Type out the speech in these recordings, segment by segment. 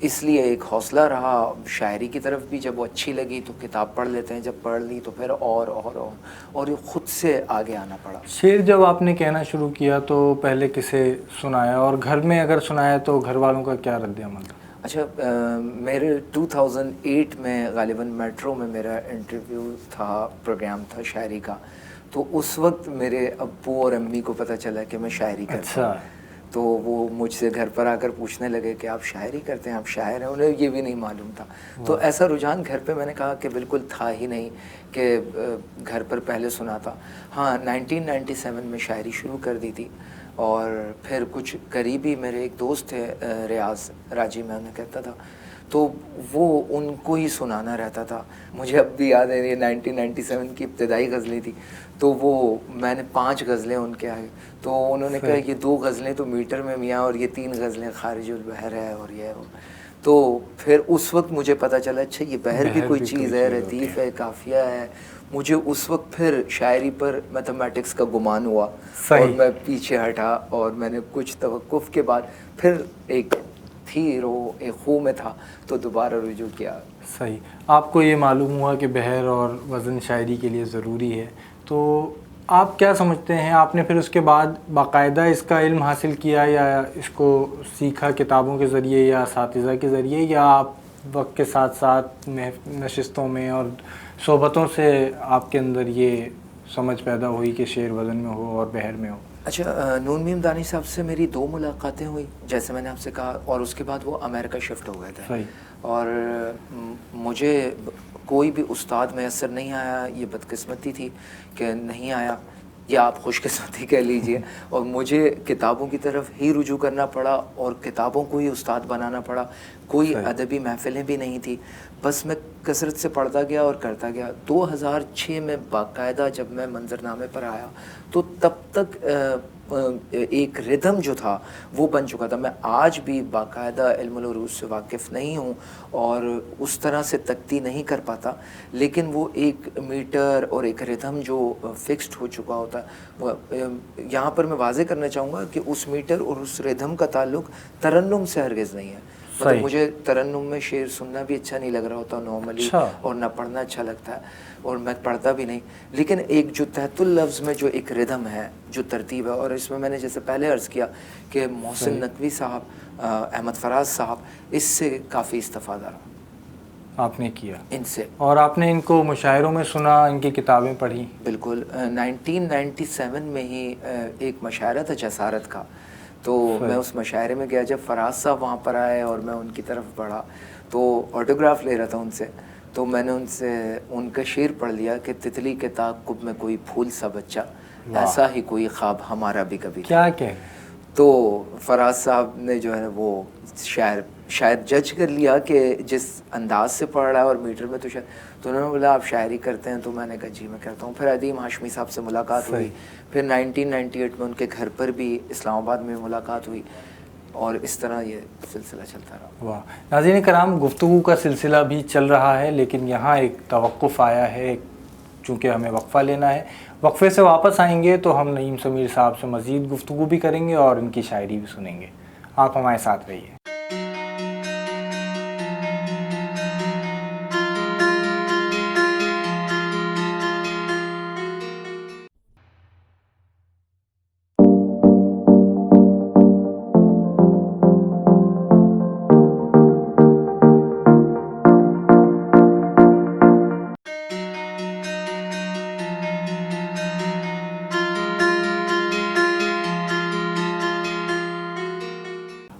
اس لیے ایک حوصلہ رہا شاعری کی طرف بھی. جب وہ اچھی لگی تو کتاب پڑھ لیتے ہیں, جب پڑھ لی تو پھر اور یہ خود سے آگے آنا پڑا. شعر جب آپ نے کہنا شروع کیا تو پہلے کسے سنایا, اور گھر میں اگر سنایا تو گھر والوں کا کیا رد عمل تھا؟ اچھا, میرے 2008 میں غالباً میٹرو میں میرا انٹرویو تھا, پروگرام تھا شاعری کا. تو اس وقت میرے ابو اور امی کو پتہ چلا کہ میں شاعری کرتا ہوں. تو وہ مجھ سے گھر پر آ کر پوچھنے لگے کہ آپ شاعری کرتے ہیں, آپ شاعر ہیں. انہیں یہ بھی نہیں معلوم تھا. تو ایسا رجحان گھر پہ, میں نے کہا کہ بالکل تھا ہی نہیں کہ گھر پر پہلے سناتا. ہاں 1997 میں شاعری شروع کر دی تھی, اور پھر کچھ قریبی میرے ایک دوست تھے ریاض راجی, میں انہیں کہتا تھا, تو وہ ان کو ہی سنانا رہتا تھا. مجھے اب بھی یاد ہے یہ 1997 کی ابتدائی غزلیں تھی, تو وہ میں نے 5 غزلیں ان کے آگے, تو انہوں نے کہا یہ 2 غزلیں تو میٹر میں میاں, اور یہ 3 غزلیں خارج البحر ہے, اور یہ ہو. تو پھر اس وقت مجھے پتہ چلا اچھا یہ بحر بھی کوئی چیز ہے, ردیف ہے, قافیہ ہے. مجھے اس وقت پھر شاعری پر میتھمیٹکس کا گمان ہوا, اور میں پیچھے ہٹا, اور میں نے کچھ توقف کے بعد پھر ایک تھی رو ایک خو میں تھا تو دوبارہ رجوع کیا. صحیح. آپ کو یہ معلوم ہوا کہ بحر اور وزن شاعری کے لیے ضروری ہے, تو آپ کیا سمجھتے ہیں, آپ نے پھر اس کے بعد باقاعدہ اس کا علم حاصل کیا, یا اس کو سیکھا کتابوں کے ذریعے یا اساتذہ کے ذریعے, یا آپ وقت کے ساتھ ساتھ نشستوں میں اور صحبتوں سے آپ کے اندر یہ سمجھ پیدا ہوئی کہ شعر وزن میں ہو اور بحر میں ہو؟ اچھا, نون میم دانی صاحب سے میری 2 ملاقاتیں ہوئی جیسے میں نے آپ سے کہا, اور اس کے بعد وہ امریکہ شفٹ ہو گئے تھے. صحیح. اور مجھے کوئی بھی استاد میسر نہیں آیا. یہ بدقسمتی تھی کہ نہیں آیا, یا آپ خوش قسمتی کہہ لیجئے. اور مجھے کتابوں کی طرف ہی رجوع کرنا پڑا, اور کتابوں کو ہی استاد بنانا پڑا. کوئی ادبی محفلیں بھی نہیں تھی, بس میں کثرت سے پڑھتا گیا اور کرتا گیا. 2006 میں باقاعدہ جب میں منظرنامے پر آیا تو تب تک ایک ردھم جو تھا وہ بن چکا تھا. میں آج بھی باقاعدہ علم العروض سے واقف نہیں ہوں اور اس طرح سے تکتی نہیں کر پاتا, لیکن وہ ایک میٹر اور ایک ردھم جو فکسڈ ہو چکا ہوتا ہے. یہاں پر میں واضح کرنا چاہوں گا کہ اس میٹر اور اس ردھم کا تعلق ترنم سے ہرگز نہیں ہے. مطلب مجھے ترنم میں شعر سننا بھی اچھا نہیں لگ رہا ہوتا نارملی, اور نہ پڑھنا اچھا لگتا ہے, اور میں پڑھتا بھی نہیں. لیکن ایک جو تحت اللفظ میں جو ایک ردھم ہے, جو ترتیب ہے, اور اس میں میں نے جیسے پہلے عرض کیا کہ محسن نقوی صاحب, احمد فراز صاحب, اس سے کافی استفادہ رہا آپ نے کیا ان سے. اور آپ نے ان کو مشاعروں میں سنا, ان کی کتابیں پڑھی؟ بالکل. 1997 میں ہی ایک مشاعرہ تھا جسارت کا, تو میں اس مشاعرے میں گیا. جب فراز صاحب وہاں پر آئے اور میں ان کی طرف بڑھا تو آٹوگراف لے رہا تھا ان سے, تو میں نے ان سے ان کا شعر پڑھ لیا کہ تتلی کے تعاقب میں کوئی پھول سا بچہ, ایسا ہی کوئی خواب ہمارا بھی کبھی. کیا کہ تو فراز صاحب نے جو ہے وہ شاید جج کر لیا کہ جس انداز سے پڑھ رہا ہے اور میٹر میں تو تو انہوں نے بولا آپ شاعری کرتے ہیں, تو میں نے کہا جی میں کرتا ہوں. پھر عدیم ہاشمی صاحب سے ملاقات ہوئی, پھر 1998 میں ان کے گھر پر بھی اسلام آباد میں ملاقات ہوئی, اور اس طرح یہ سلسلہ چلتا رہا. واہ. ناظرین کرام, گفتگو کا سلسلہ بھی چل رہا ہے, لیکن یہاں ایک توقف آیا ہے چونکہ ہمیں وقفہ لینا ہے. وقفے سے واپس آئیں گے تو ہم نعیم سمیر صاحب سے مزید گفتگو بھی کریں گے اور ان کی شاعری بھی سنیں گے. آپ ہمارے ساتھ رہیے.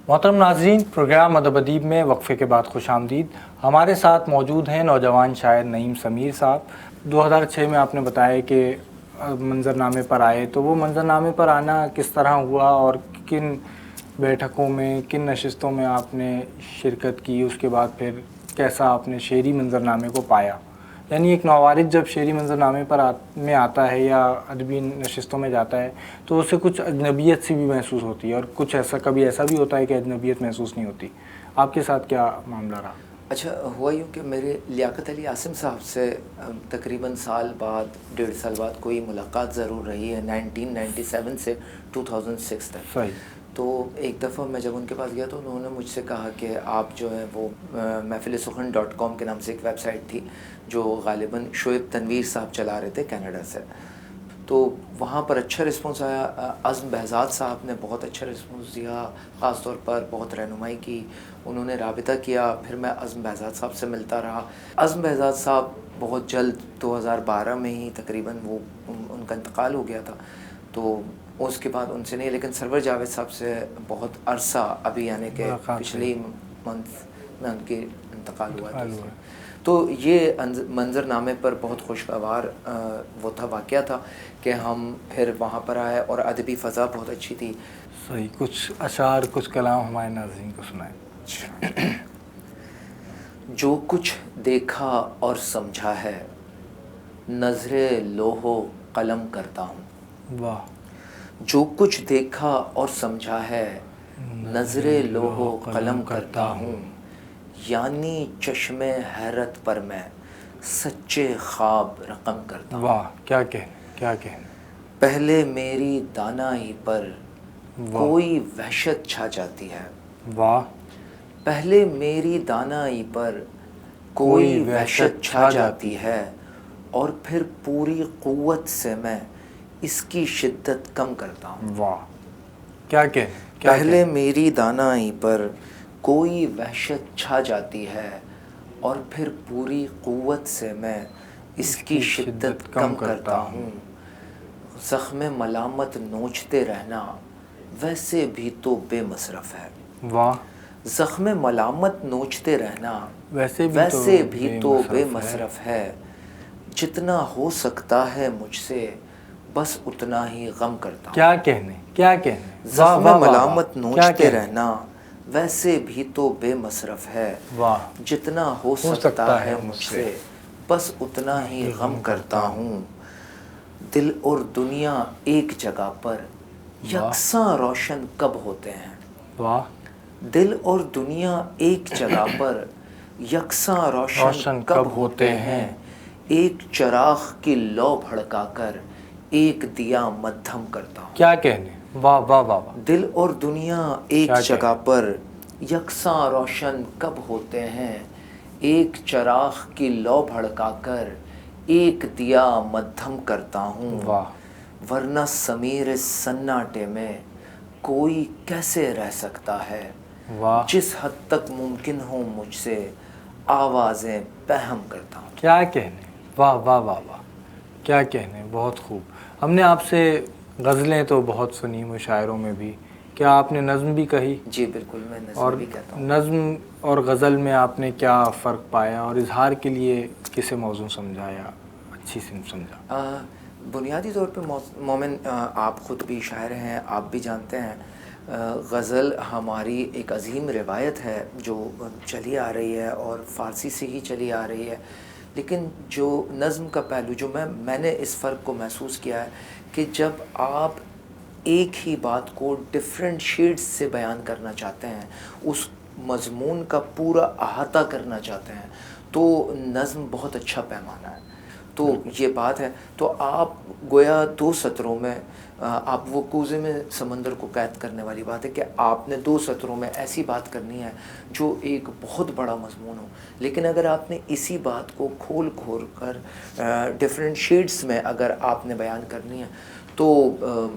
محترم ناظرین, پروگرام ادب ادیب میں وقفے کے بعد خوش آمدید. ہمارے ساتھ موجود ہیں نوجوان شاعر نعیم سمیر صاحب. 2006 میں آپ نے بتایا کہ منظرنامے پر آئے, تو وہ منظرنامے پر آنا کس طرح ہوا, اور کن بیٹھکوں میں, کن نشستوں میں آپ نے شرکت کی, اس کے بعد پھر کیسا آپ نے شعری منظرنامے کو پایا؟ یعنی ایک نوارد جب شعری منظرنامے پر میں آتا ہے یا ادبی نشستوں میں جاتا ہے تو اسے کچھ اجنبیت سی بھی محسوس ہوتی ہے, اور کچھ کبھی ایسا بھی ہوتا ہے کہ اجنبیت محسوس نہیں ہوتی. آپ کے ساتھ کیا معاملہ رہا؟ اچھا, ہوا یوں کہ میرے لیاقت علی عاصم صاحب سے تقریباً سال بعد 1.5 سال بعد کوئی ملاقات ضرور رہی ہے, 1997 سے 2006 تک. صحیح. تو ایک دفعہ میں جب ان کے پاس گیا تو انہوں نے مجھ سے کہا کہ آپ جو ہے وہ محفلسخن.com کے نام سے ایک ویب سائٹ تھی جو غالباً شعیب تنویر صاحب چلا رہے تھے کینیڈا سے، تو وہاں پر اچھا رسپانس آیا. عزم بہزاد صاحب نے بہت اچھا رسپانس دیا، خاص طور پر بہت رہنمائی کی، انہوں نے رابطہ کیا. پھر میں عزم بہزاد صاحب سے ملتا رہا. عزم بہزاد صاحب بہت جلد 2012 میں ہی تقریباً وہ ان کا انتقال ہو گیا تھا، تو اس کے بعد ان سے نہیں، لیکن سرور جاوید صاحب سے بہت عرصہ ابھی یعنی کہ پچھلی منتھ میں ان کے انتقال ہوا تھا. تو یہ منظر نامے پر بہت خوشگوار وہ تھا، واقعہ تھا کہ ہم پھر وہاں پر آئے اور ادبی فضا بہت اچھی تھی. صحیح، کچھ اشعار، کچھ کلام ہمارے ناظرین کو سنائیں. جو کچھ دیکھا اور سمجھا ہے نظر لوح و قلم کرتا ہوں. واہ. جو کچھ دیکھا اور سمجھا ہے نظر لوح و قلم کرتا ہوں، یعنی چشم حیرت پر میں سچے خواب رقم کرتا ہوں. واہ، کیا کہنے، کیا کہنے. پہلے میری دانائی پر کوئی وحشت چھا جاتی ہے. واہ. پہلے میری دانائی پر کوئی وحشت چھا جاتی ہے اور پھر پوری قوت سے میں اس کی شدت کم کرتا ہوں. واہ، کیا کہنے. پہلے میری دانائی پر کوئی وحشت چھا جاتی ہے اور پھر پوری قوت سے میں اس کی شدت کم کرتا ہوں. زخم ملامت نوچتے رہنا ویسے بھی تو بے مصرف ہے. واہ. زخم ملامت نوچتے رہنا ویسے بھی تو بے مصرف ہے. جتنا ہو سکتا ہے مجھ سے بس اتنا ہی غم کرتا ہوں. کیا کہنے، کیا کہنے. زخم ملامت نوچتے رہنا ویسے بھی تو بے مصرف ہے. واہ. جتنا ہو سکتا ہے مجھ سے بس اتنا ہی غم کرتا ہوں. دل اور دنیا ایک جگہ پر یکساں روشن کب ہوتے ہیں. واہ. دل اور دنیا ایک جگہ پر یکساں روشن کب ہوتے ہیں. ایک چراغ کی لو بھڑکا کر ایک دیا مدھم کرتا ہوں. کیا کہنے. واہ واہ واہ واہ. دل اور دنیا ایک جگہ پر یکساں روشن کب ہوتے ہیں. ایک چراغ کی لو بھڑکا کر ایک دیا مدھم کرتا ہوں. واہ. ورنہ سمیر سناٹے میں کوئی کیسے رہ سکتا ہے. واہ. جس حد تک ممکن ہو مجھ سے آوازیں پہم کرتا ہوں. کیا کہنے. واہ واہ واہ واہ. کیا کہنے. بہت خوب. ہم نے آپ سے غزلیں تو بہت سنی مشاعروں میں بھی، کیا آپ نے نظم بھی کہی؟ جی بالکل، میں اور نظم بھی کہتا ہوں. نظم اور غزل میں آپ نے کیا فرق پایا اور اظہار کے لیے کسے موزوں سمجھا یا اچھی صنف سمجھا؟ بنیادی طور پہ مومن، آپ خود بھی شاعر ہیں، آپ بھی جانتے ہیں غزل ہماری ایک عظیم روایت ہے جو چلی آ رہی ہے اور فارسی سے ہی چلی آ رہی ہے. لیکن جو نظم کا پہلو جو میں نے اس فرق کو محسوس کیا ہے کہ جب آپ ایک ہی بات کو ڈفرینٹ شیڈز سے بیان کرنا چاہتے ہیں، اس مضمون کا پورا احاطہ کرنا چاہتے ہیں، تو نظم بہت اچھا پیمانہ ہے. تو یہ بات ہے. تو آپ گویا 2 سطروں میں آپ وہ کوزے میں سمندر کو قید کرنے والی بات ہے کہ آپ نے 2 سطروں میں ایسی بات کرنی ہے جو ایک بہت بڑا مضمون ہو. لیکن اگر آپ نے اسی بات کو کھول کر ڈفرینٹ شیڈز میں اگر آپ نے بیان کرنی ہے تو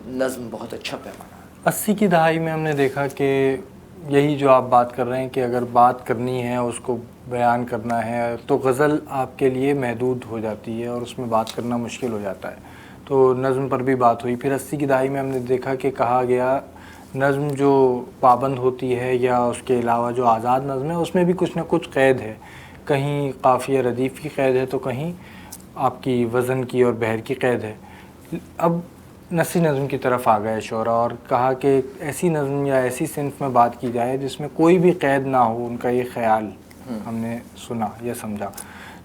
نظم بہت اچھا پیمانہ ہے. 80 کی دہائی میں ہم نے دیکھا کہ یہی جو آپ بات کر رہے ہیں کہ اگر بات کرنی ہے، اس کو بیان کرنا ہے، تو غزل آپ کے لیے محدود ہو جاتی ہے اور اس میں بات کرنا مشکل ہو جاتا ہے. تو نظم پر بھی بات ہوئی. پھر 80 کی دہائی میں ہم نے دیکھا کہ کہا گیا نظم جو پابند ہوتی ہے یا اس کے علاوہ جو آزاد نظم ہے اس میں بھی کچھ نہ کچھ قید ہے. کہیں قافیہ ردیف کی قید ہے تو کہیں آپ کی وزن کی اور بحر کی قید ہے. اب نثری نظم کی طرف آ گئے شعراء اور کہا کہ ایسی نظم یا ایسی صنف میں بات کی جائے جس میں کوئی بھی قید نہ ہو. ان کا یہ خیال ہم نے سنا یا سمجھا.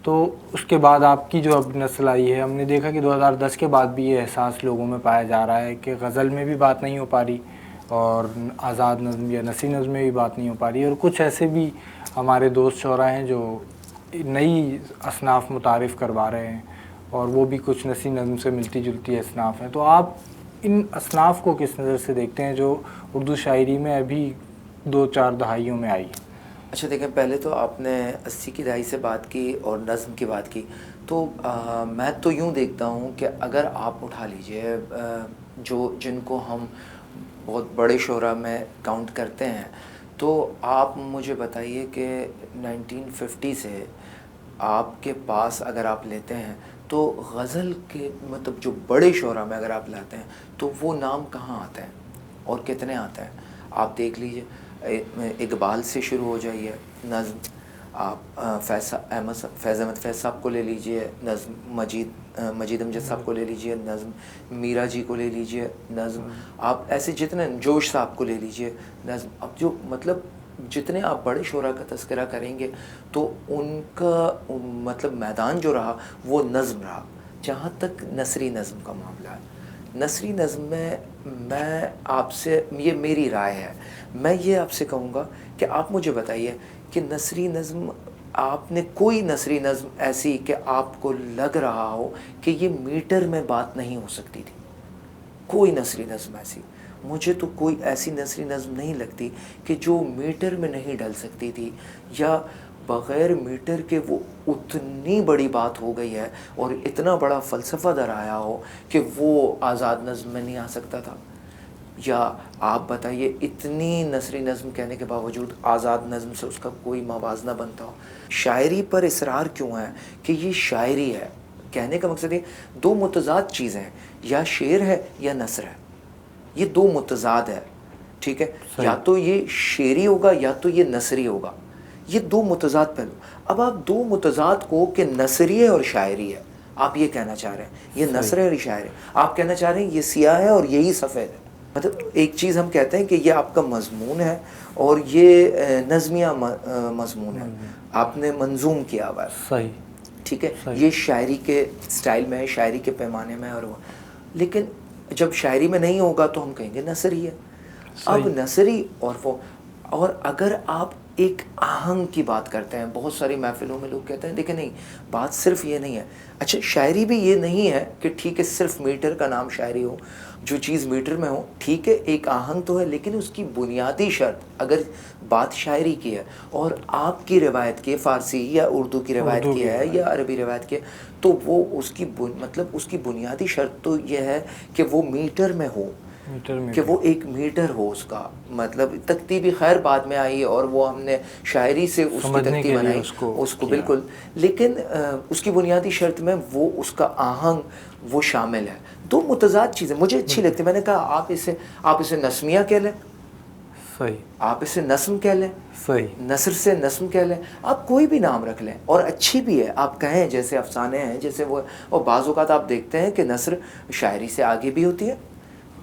تو اس کے بعد آپ کی جو اب نسل آئی ہے، ہم نے دیکھا کہ 2010 کے بعد بھی یہ احساس لوگوں میں پایا جا رہا ہے کہ غزل میں بھی بات نہیں ہو پا رہی اور آزاد نظم یا نثری نظم میں بھی بات نہیں ہو پا رہی. اور کچھ ایسے بھی ہمارے دوست شعراء ہیں جو نئی اصناف متعارف کروا رہے ہیں اور وہ بھی کچھ نثری نظم سے ملتی جلتی اصناف ہیں. تو آپ ان اصناف کو کس نظر سے دیکھتے ہیں جو اردو شاعری میں ابھی 2-4 دہائیوں میں آئی؟ اچھا دیکھیں، پہلے تو آپ نے 80 کی دہائی سے بات کی اور نظم کی بات کی، تو میں تو یوں دیکھتا ہوں کہ اگر آپ اٹھا لیجئے جن کو ہم بہت بڑے شعراء میں کاؤنٹ کرتے ہیں، تو آپ مجھے بتائیے کہ 1950 سے آپ کے پاس اگر آپ لیتے ہیں تو غزل کے مطلب جو بڑے شعراء میں اگر آپ لاتے ہیں تو وہ نام کہاں آتے ہیں اور کتنے آتے ہیں؟ آپ دیکھ لیجئے، اقبال سے شروع ہو جائیے نظم، آپ فیض احمد فیض صاحب کو لے لیجئے نظم، مجید امجد صاحب کو لے لیجئے نظم، میرا جی کو لے لیجئے نظم، آپ ایسے جتنے، جوش صاحب کو لے لیجئے نظم. اب جو مطلب جتنے آپ بڑے شعراء کا تذکرہ کریں گے تو ان کا مطلب میدان جو رہا وہ نظم رہا. جہاں تک نثری نظم کا معاملہ ہے، نثری نظم میں آپ سے، یہ میری رائے ہے، میں یہ آپ سے کہوں گا کہ آپ مجھے بتائیے کہ نثری نظم، آپ نے کوئی نثری نظم ایسی کہ آپ کو لگ رہا ہو کہ یہ میٹر میں بات نہیں ہو سکتی تھی؟ کوئی نثری نظم ایسی، مجھے تو کوئی ایسی نثری نظم نہیں لگتی کہ جو میٹر میں نہیں ڈل سکتی تھی، یا بغیر میٹر کے وہ اتنی بڑی بات ہو گئی ہے اور اتنا بڑا فلسفہ در آیا ہو کہ وہ آزاد نظم میں نہیں آ سکتا تھا. یا آپ بتائیے اتنی نثری نظم کہنے کے باوجود آزاد نظم سے اس کا کوئی موازنہ بنتا ہو؟ شاعری پر اصرار کیوں ہے کہ یہ شاعری ہے؟ کہنے کا مقصد یہ، دو متضاد چیزیں ہیں، یا شعر ہے یا نثر ہے، یہ دو متضاد ہے، ٹھیک ہے؟ یا تو یہ شعری ہوگا یا تو یہ نثری ہوگا، یہ دو متضاد پہلو. اب آپ دو متضاد کو کہ نثری ہے اور شاعری ہے، آپ یہ کہنا چاہ رہے ہیں یہ نثر ہے اور یہ شاعر ہے، آپ کہنا چاہ رہے ہیں یہ سیاہ ہے اور یہی سفید ہے. مطلب ایک چیز ہم کہتے ہیں کہ یہ آپ کا مضمون ہے اور یہ نظمیہ مضمون ہے، آپ نے منظوم کیا ہوا ہے، صحیح، ٹھیک ہے، یہ شاعری کے سٹائل میں ہے، شاعری کے پیمانے میں ہے، اور وہ لیکن جب شاعری میں نہیں ہوگا تو ہم کہیں گے نثری ہے. اب نثری اور وہ، اور اگر آپ ایک آہنگ کی بات کرتے ہیں، بہت ساری محفلوں میں لوگ کہتے ہیں دیکھیں نہیں، بات صرف یہ نہیں ہے. اچھا شاعری بھی یہ نہیں ہے کہ ٹھیک ہے صرف میٹر کا نام شاعری ہو، جو چیز میٹر میں ہو، ٹھیک ہے ایک آہنگ تو ہے، لیکن اس کی بنیادی شرط اگر بات شاعری کی ہے اور آپ کی روایت کی، فارسی یا اردو کی روایت کی ہے یا عربی روایت کی ہے، تو وہ اس کی مطلب اس کی بنیادی شرط تو یہ ہے کہ وہ میٹر میں ہو، کہ وہ ایک میٹر ہو. اس کا مطلب تکتی بھی خیر بعد میں آئی اور وہ ہم نے شاعری سے اس کی تکتی بنائی اس کو بالکل، لیکن اس کی بنیادی شرط میں وہ اس کا آہنگ وہ شامل ہے. دو متضاد چیزیں مجھے اچھی لگتی. میں نے کہا آپ اسے نسمیہ کہہ لیں، صحیح، آپ اسے نظم کہہ لیں، صحیح، نثر سے نظم کہہ لیں، آپ کوئی بھی نام رکھ لیں اور اچھی بھی ہے. آپ کہیں جیسے افسانے ہیں جیسے وہ، اور بعض اوقات آپ دیکھتے ہیں کہ نثر شاعری سے آگے بھی ہوتی ہے.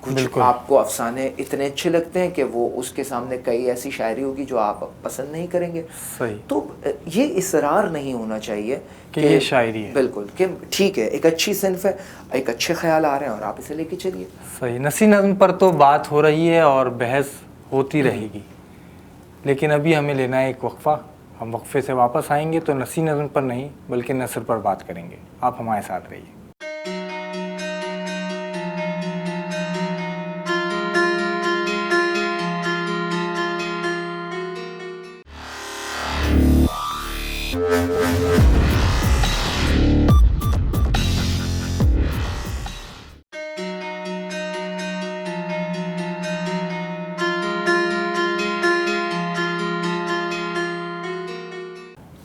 کچھ آپ کو افسانے اتنے اچھے لگتے ہیں کہ وہ اس کے سامنے کئی ایسی شاعری ہوگی جو آپ پسند نہیں کریں گے. صحیح. تو یہ اصرار نہیں ہونا چاہیے کہ یہ شاعری ہے. بالکل، کہ ٹھیک ہے ایک اچھی صنف ہے، ایک اچھے خیال آ رہے ہیں اور آپ اسے لے کے چلیے. صحیح. نثری نظم پر تو بات ہو رہی ہے اور بحث ہوتی رہے گی، لیکن ابھی ہمیں لینا ہے ایک وقفہ. ہم وقفے سے واپس آئیں گے تو نثری نظم پر نہیں بلکہ نثر پر بات کریں گے. آپ ہمارے ساتھ رہیے.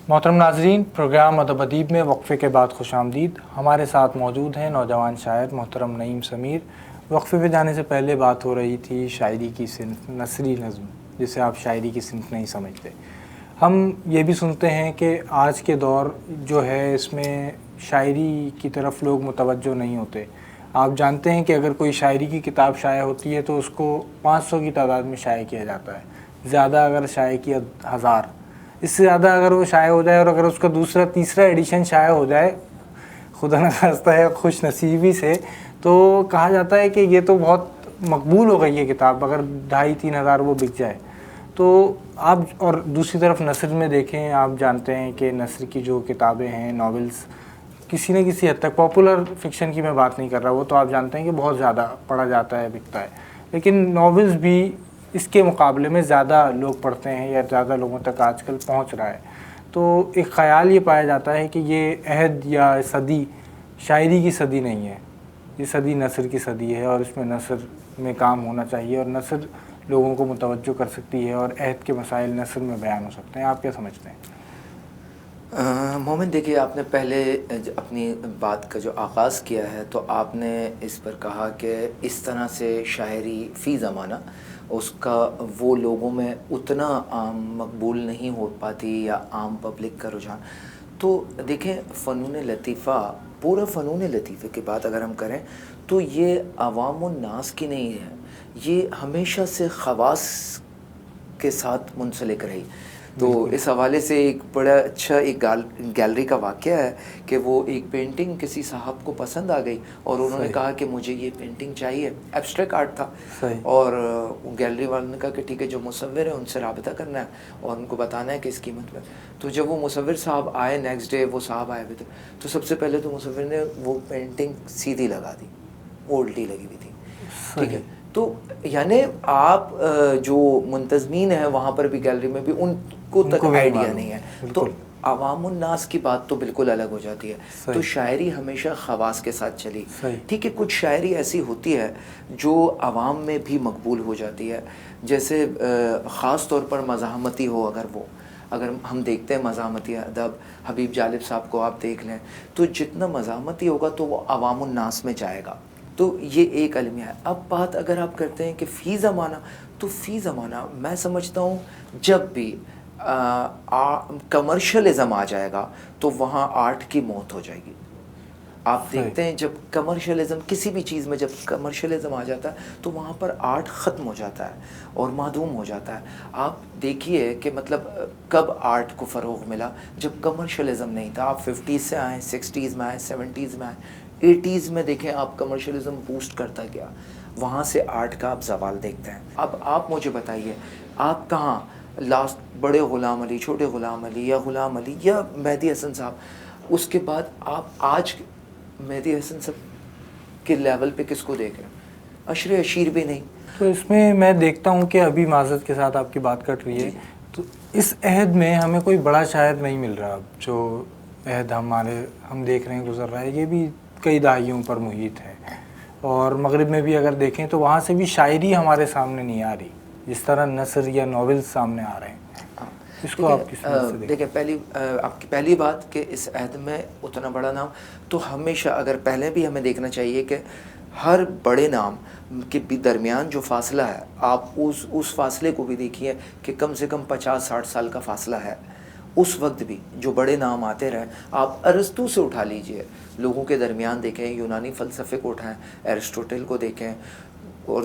محترم ناظرین، پروگرام ادب ادیب میں وقفے کے بعد خوش آمدید. ہمارے ساتھ موجود ہیں نوجوان شاعر محترم نعیم سمیر. وقفے پہ جانے سے پہلے بات ہو رہی تھی شاعری کی صنف نثری نظم، جسے آپ شاعری کی صنف نہیں سمجھتے. ہم یہ بھی سنتے ہیں کہ آج کے دور جو ہے اس میں شاعری کی طرف لوگ متوجہ نہیں ہوتے. آپ جانتے ہیں کہ اگر کوئی شاعری کی کتاب شائع ہوتی ہے تو اس کو 500 کی تعداد میں شائع کیا جاتا ہے، زیادہ اگر شائع کیا 1000. اس سے زیادہ اگر وہ شائع ہو جائے اور اگر اس کا دوسرا تیسرا ایڈیشن شائع ہو جائے خدا نخواستہ ہے خوش نصیبی سے، تو کہا جاتا ہے کہ یہ تو بہت مقبول ہو گئی ہے کتاب، اگر 2500-3000 ہزار وہ بک جائے. تو آپ اور دوسری طرف نثر میں دیکھیں، آپ جانتے ہیں کہ نثر کی جو کتابیں ہیں، ناولز، کسی نہ کسی حد تک پاپولر فکشن کی میں بات نہیں کر رہا، وہ تو آپ جانتے ہیں کہ بہت زیادہ پڑھا جاتا ہے، بکتا ہے، لیکن ناولز بھی اس کے مقابلے میں زیادہ لوگ پڑھتے ہیں یا زیادہ لوگوں تک آج کل پہنچ رہا ہے. تو ایک خیال یہ پایا جاتا ہے کہ یہ عہد یا صدی شاعری کی صدی نہیں ہے، یہ صدی نثر کی صدی ہے، اور اس میں نثر میں کام ہونا چاہیے، اور نثر لوگوں کو متوجہ کر سکتی ہے، اور عہد کے مسائل نثر میں بیان ہو سکتے ہیں. آپ کیا سمجھتے ہیں؟ مومن دیکھیے، آپ نے پہلے اپنی بات کا جو آغاز کیا ہے تو آپ نے اس پر کہا کہ اس طرح سے شاعری فی زمانہ اس کا وہ لوگوں میں اتنا عام مقبول نہیں ہو پاتی یا عام پبلک کا رجحان. تو دیکھیں، فنون لطیفہ، پورا فنون لطیفے کی بات اگر ہم کریں تو یہ عوام الناس کی نہیں ہے، یہ ہمیشہ سے خواص کے ساتھ منسلک رہی. تو اس حوالے سے ایک بڑا اچھا ایک گیلری کا واقعہ ہے کہ وہ ایک پینٹنگ کسی صاحب کو پسند آ گئی اور انہوں نے کہا کہ مجھے یہ پینٹنگ چاہیے. ایبسٹریکٹ آرٹ تھا، اور گیلری والوں نے کہا کہ ٹھیک ہے، جو مصور ہے ان سے رابطہ کرنا ہے اور ان کو بتانا ہے کہ اس قیمت میں. تو جب وہ مصور صاحب آئے نیکسٹ ڈے، وہ صاحب آئے ہوئے تھے، تو سب سے پہلے تو مصور نے وہ پینٹنگ سیدھی لگا دی، الٹی لگی ہوئی تھی. ٹھیک ہے، تو یعنی آپ جو منتظمین ہیں وہاں پر بھی گیلری میں بھی ان کو تک آئیڈیا نہیں ہے. تو عوام الناس کی بات تو بالکل الگ ہو جاتی ہے. تو شاعری ہمیشہ خواص کے ساتھ چلی. ٹھیک ہے، کچھ شاعری ایسی ہوتی ہے جو عوام میں بھی مقبول ہو جاتی ہے، جیسے خاص طور پر مزاحمتی ہو. اگر ہم دیکھتے ہیں مزاحمتی ادب، حبیب جالب صاحب کو آپ دیکھ لیں، تو جتنا مزاحمتی ہوگا تو وہ عوام الناس میں جائے گا. تو یہ ایک المیہ ہے. اب بات اگر آپ کرتے ہیں کہ فی زمانہ، تو فی زمانہ میں سمجھتا ہوں جب بھی کمرشلزم آ جائے گا تو وہاں آرٹ کی موت ہو جائے گی. آپ دیکھتے ہیں جب کمرشلزم، کسی بھی چیز میں جب کمرشلزم آ جاتا ہے تو وہاں پر آرٹ ختم ہو جاتا ہے اور معدوم ہو جاتا ہے. آپ دیکھیے کہ مطلب کب آرٹ کو فروغ ملا، جب کمرشلزم نہیں تھا. آپ 50s سے آئیں، 60s میں آئیں، 70s میں آئیں، 80s میں دیکھیں آپ کمرشلزم بوسٹ کرتا گیا، وہاں سے آرٹ کا آپ زوال دیکھتے ہیں. اب آپ مجھے بتائیے، آپ کہاں لاسٹ بڑے غلام علی، چھوٹے غلام علی، یا غلام علی یا مہدی حسن صاحب، اس کے بعد آپ آج مہدی حسن صاحب کے لیول پہ کس کو دیکھ رہے ہیں؟ عشر اشیر بھی نہیں. تو اس میں میں دیکھتا ہوں کہ ابھی معذرت کے ساتھ آپ کی بات کٹ رہی ہے، تو اس عہد میں ہمیں کوئی بڑا شاعر نہیں مل رہا. جو عہد ہم دیکھ رہے ہیں گزر رہا ہے، یہ بھی کئی دہائیوں پر محیط ہے، اور مغرب میں بھی اگر دیکھیں تو وہاں سے بھی شاعری ہمارے سامنے نہیں آ رہی جس طرح نثر یا ناولز سامنے آ رہے ہیں. اس کو آپ کس طرح سے دیکھیں، آپ کی پہلی بات کہ اس عہد میں اتنا بڑا نام، تو ہمیشہ اگر پہلے بھی ہمیں دیکھنا چاہیے کہ ہر بڑے نام کے بھی درمیان جو فاصلہ ہے، آپ اس فاصلے کو بھی دیکھیے کہ کم سے کم 50-60 سال کا فاصلہ ہے. اس وقت بھی جو بڑے نام آتے رہے، آپ ارسطو سے اٹھا لیجئے، لوگوں کے درمیان دیکھیں، یونانی فلسفے کو اٹھائیں، ایرسٹوٹل کو دیکھیں، اور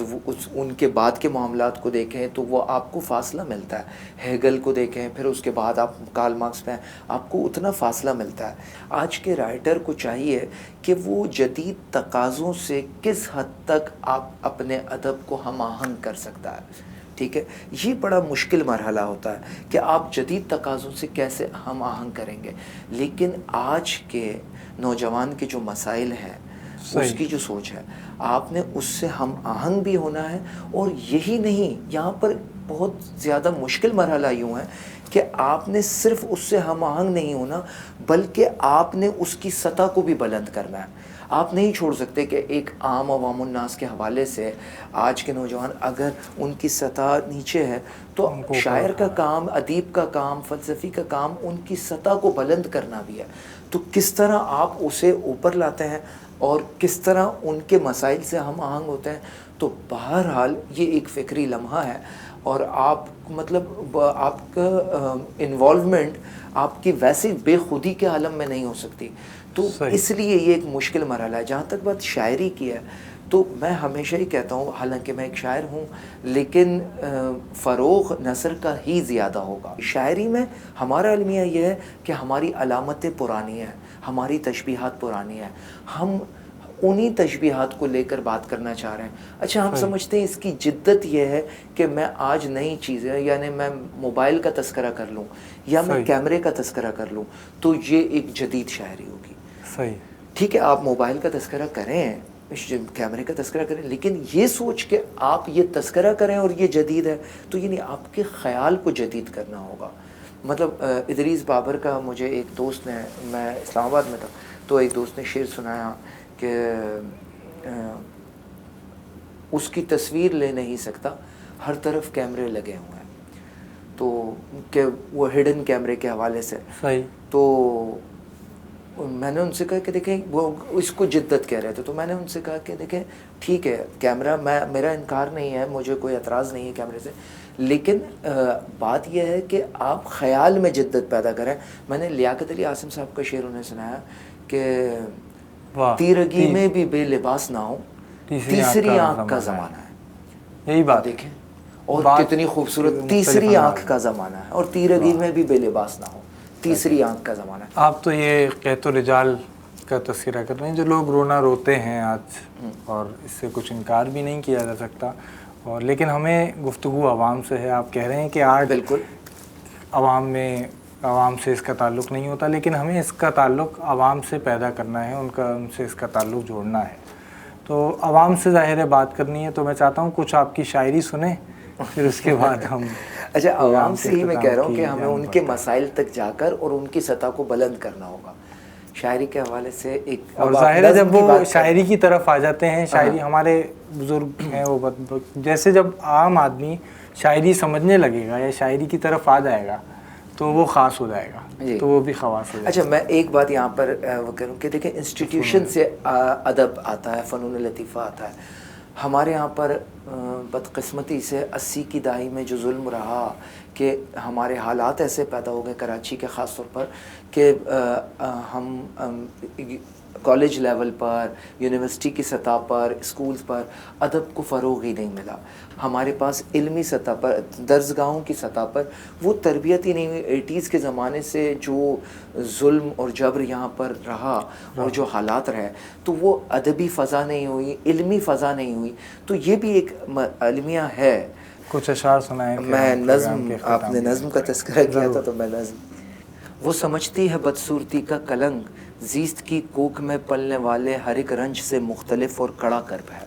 ان کے بعد کے معاملات کو دیکھیں تو وہ آپ کو فاصلہ ملتا ہے. ہیگل کو دیکھیں، پھر اس کے بعد آپ کارل مارکس پہ ہیں، آپ کو اتنا فاصلہ ملتا ہے. آج کے رائٹر کو چاہیے کہ وہ جدید تقاضوں سے کس حد تک آپ اپنے ادب کو ہم آہنگ کر سکتا ہے. ٹھیک ہے، یہ بڑا مشکل مرحلہ ہوتا ہے کہ آپ جدید تقاضوں سے کیسے ہم آہنگ کریں گے. لیکن آج کے نوجوان کے جو مسائل ہیں، اس کی جو سوچ ہے، آپ نے اس سے ہم آہنگ بھی ہونا ہے. اور یہی نہیں، یہاں پر بہت زیادہ مشکل مرحلہ یوں ہے کہ آپ نے صرف اس سے ہم آہنگ نہیں ہونا، بلکہ آپ نے اس کی سطح کو بھی بلند کرنا ہے. آپ نہیں چھوڑ سکتے کہ ایک عام عوام الناس کے حوالے سے آج کے نوجوان اگر ان کی سطح نیچے ہے تو شاعر کا کام، ادیب کا کام، فلسفی کا کام ان کی سطح کو بلند کرنا بھی ہے. تو کس طرح آپ اسے اوپر لاتے ہیں اور کس طرح ان کے مسائل سے ہم آہنگ ہوتے ہیں. تو بہرحال یہ ایک فکری لمحہ ہے، اور آپ مطلب آپ کا انوالومنٹ آپ کی ویسے بے خودی کے عالم میں نہیں ہو سکتی. تو اس لیے یہ ایک مشکل مرحلہ ہے. جہاں تک بات شاعری کی ہے تو میں ہمیشہ ہی کہتا ہوں، حالانکہ میں ایک شاعر ہوں، لیکن فروغ نثر کا ہی زیادہ ہوگا. شاعری میں ہمارا المیہ یہ ہے کہ ہماری علامتیں پرانی ہیں، ہماری تشبیہات پرانی ہیں، ہم انہی تشبیہات کو لے کر بات کرنا چاہ رہے ہیں. اچھا، ہم سمجھتے ہیں اس کی جدت یہ ہے کہ میں آج نئی چیزیں، یعنی میں موبائل کا تذکرہ کر لوں یا میں کیمرے کا تذکرہ کر لوں تو یہ ایک جدید شاعری ہوگی. صحیح. ٹھیک ہے آپ موبائل کا تذکرہ کریں, کیمرے کا تذکرہ کریں, لیکن یہ سوچ کے آپ یہ تذکرہ کریں اور یہ جدید ہے, تو یعنی آپ کے خیال کو جدید کرنا ہوگا. مطلب ادریس بابر کا مجھے ایک دوست نے, میں اسلام آباد میں تھا تو ایک دوست نے شعر سنایا کہ اس کی تصویر لے نہیں سکتا, ہر طرف کیمرے لگے ہوئے ہیں. تو کہ وہ ہڈن کیمرے کے حوالے سے. صحیح. تو میں نے ان سے کہا کہ دیکھیں, وہ اس کو جدت کہہ رہے تھے, تو میں نے ان سے کہا کہ دیکھیں ٹھیک ہے کیمرہ, میرا انکار نہیں ہے, مجھے کوئی اعتراض نہیں ہے کیمرے سے, لیکن بات یہ ہے کہ آپ خیال میں جدت پیدا کریں. میں نے لیاقت علی عاصم صاحب کا شعر انہیں سنایا کہ تیرگی میں بھی بے لباس نہ ہو, تیسری آنکھ کا زمانہ ہے. یہی بات دیکھیں, اور کتنی خوبصورت, تیسری آنکھ کا زمانہ ہے, اور تیرگی میں بھی بے لباس نہ ہو, تیسری آنکھ کا زمانہ ہے. آپ تو یہ قحط الرجال کا تذکرہ کر رہے ہیں, جو لوگ رونا روتے ہیں آج, اور اس سے کچھ انکار بھی نہیں کیا جا سکتا, اور لیکن ہمیں گفتگو عوام سے ہے. آپ کہہ رہے ہیں کہ آرٹ بالکل عوام سے اس کا تعلق نہیں ہوتا, لیکن ہمیں اس کا تعلق عوام سے پیدا کرنا ہے, ان سے اس کا تعلق جوڑنا ہے. تو عوام سے ظاہر ہے بات کرنی ہے, تو میں چاہتا ہوں کچھ آپ کی شاعری سنیں, پھر اس کے بعد ہم اچھا عوام سے ہی میں کہہ رہا ہوں کہ ہمیں ان کے مسائل تک جا کر اور ان کی سطح کو بلند کرنا ہوگا. شاعری کے حوالے سے ایک, اور ظاہر ہے جب وہ شاعری کی طرف آ جاتے ہیں, شاعری ہمارے بزرگ ہیں وہ جیسے جب عام آدمی شاعری سمجھنے لگے گا یا شاعری کی طرف آ جائے گا تو وہ خاص ہو جائے گا, تو وہ بھی خواص ہو جائے گا. اچھا میں ایک بات یہاں پر وہ کروں کہ دیکھیں انسٹیٹیوشن سے ادب آتا ہے, فنون لطیفہ آتا ہے. ہمارے یہاں پر بدقسمتی سے 80 کی دہائی میں جو ظلم رہا کہ ہمارے حالات ایسے پیدا ہو گئے کراچی کے خاص طور پر کہ ہم کالج لیول پر, یونیورسٹی کی سطح پر, اسکولز پر ادب کو فروغ ہی نہیں ملا. ہمارے پاس علمی سطح پر, درسگاہوں کی سطح پر وہ تربیت ہی نہیں ہوئی. 80s کے زمانے سے جو ظلم اور جبر یہاں پر رہا اور جو حالات رہے, تو وہ ادبی فضا نہیں ہوئی, علمی فضا نہیں ہوئی. تو یہ بھی ایک المیہ ہے. کچھ اشعار سنائیں. میں نظم, آپ نے نظم کا تذکرہ کیا تھا تو میں نظم. وہ سمجھتی ہے بدصورتی کا کلنگ, زیست کی کوکھ میں پلنے والے ہر ایک رنج سے مختلف اور کڑا کرب ہے.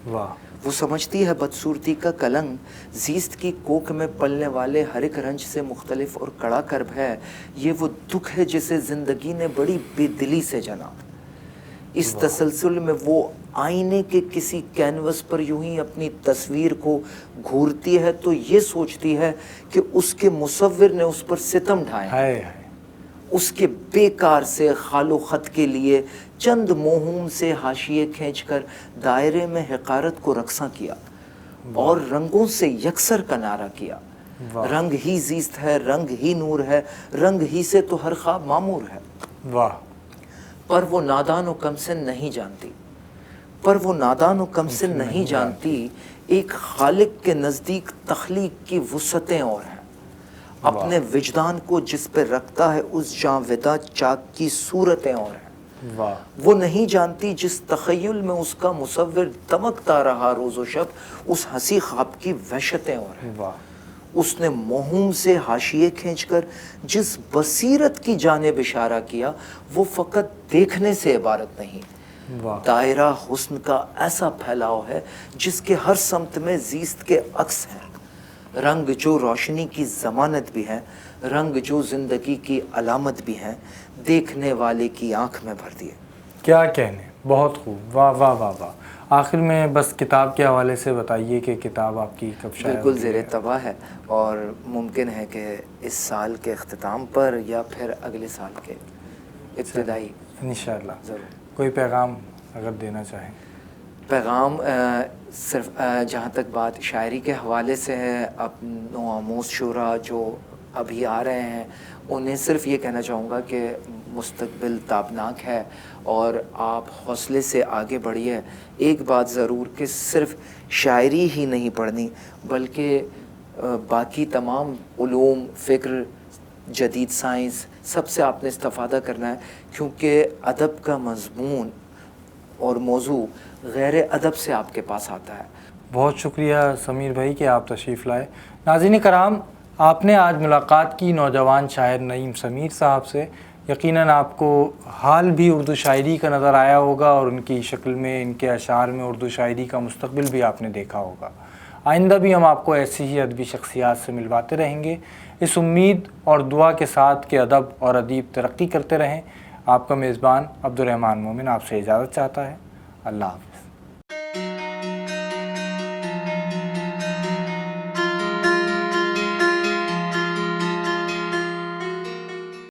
واہ. وہ سمجھتی ہے بدصورتی کا کلنگ, زیست کی کوکھ میں پلنے والے ہر ایک رنج سے مختلف اور کڑا کرب ہے. یہ وہ دکھ ہے جسے زندگی نے بڑی بے دلی سے جنا. اس تسلسل میں وہ آئینے کے کسی کینوس پر یوں ہی اپنی تصویر کو گھورتی ہے تو یہ سوچتی ہے کہ اس کے مصور نے اس پر ستم ڈھائے, اس کے بیکار سے خال و خط کے لیے چند موہوم سے حاشیے کھینچ کر دائرے میں حقارت کو رقصاں کیا اور رنگوں سے یکسر کا نعرہ کیا. رنگ ہی زیست ہے, رنگ ہی نور ہے, رنگ ہی سے تو ہر خواب معمور ہے. واہ. پر وہ نادان و کم سن نہیں جانتی, پر وہ نادان و کم سن نہیں جانتی ایک خالق کے نزدیک تخلیق کی وسعتیں اور ہیں. اپنے وجدان کو جس پہ رکھتا ہے اس جاویدہ چاک کی صورتیں اور ہیں. وہ نہیں جانتی جس تخیل میں اس کا مصور دمکتا رہا روز و شب, اس ہنسی خواب کی وحشتیں اور ہیں. اس نے موہوم سے حاشیے کھینچ کر جس بصیرت کی جانب اشارہ کیا وہ فقط دیکھنے سے عبارت نہیں. دائرہ حسن کا ایسا پھیلاؤ ہے جس کے ہر سمت میں زیست کے عکس ہیں. رنگ جو روشنی کی ضمانت بھی ہے, رنگ جو زندگی کی علامت بھی ہیں, دیکھنے والے کی آنکھ میں بھر دیے. کیا کہنے, بہت خوب. واہ واہ واہ واہ. آخر میں بس کتاب کے حوالے سے بتائیے کہ کتاب آپ کی کب شائع بالکل زیر طبع ہے, اور ممکن ہے کہ اس سال کے اختتام پر یا پھر اگلے سال کے ابتدائی. انشاءاللہ. ضرور. کوئی پیغام اگر دینا چاہیں؟ پیغام صرف جہاں تک بات شاعری کے حوالے سے ہے, اب نوآموز شعراء جو ابھی آ رہے ہیں انہیں صرف یہ کہنا چاہوں گا کہ مستقبل تابناک ہے اور آپ حوصلے سے آگے بڑھیے. ایک بات ضرور کہ صرف شاعری ہی نہیں پڑھنی بلکہ باقی تمام علوم, فکر, جدید سائنس سب سے آپ نے استفادہ کرنا ہے, کیونکہ ادب کا مضمون اور موضوع غیر ادب سے آپ کے پاس آتا ہے. بہت شکریہ سمیر بھائی کہ آپ تشریف لائے. ناظرین کرام, آپ نے آج ملاقات کی نوجوان شاعر نعیم سمیر صاحب سے. یقیناً آپ کو حال بھی اردو شاعری کا نظر آیا ہوگا اور ان کی شکل میں، ان کے اشعار میں اردو شاعری کا مستقبل بھی آپ نے دیکھا ہوگا۔ آئندہ بھی ہم آپ کو ایسی ہی ادبی شخصیات سے ملواتے رہیں گے، اس امید اور دعا کے ساتھ کہ ادب اور ادیب ترقی کرتے رہیں۔ آپ کا میزبان عبد الرحمن مومن آپ سے اجازت چاہتا ہے۔ اللہ حافظ۔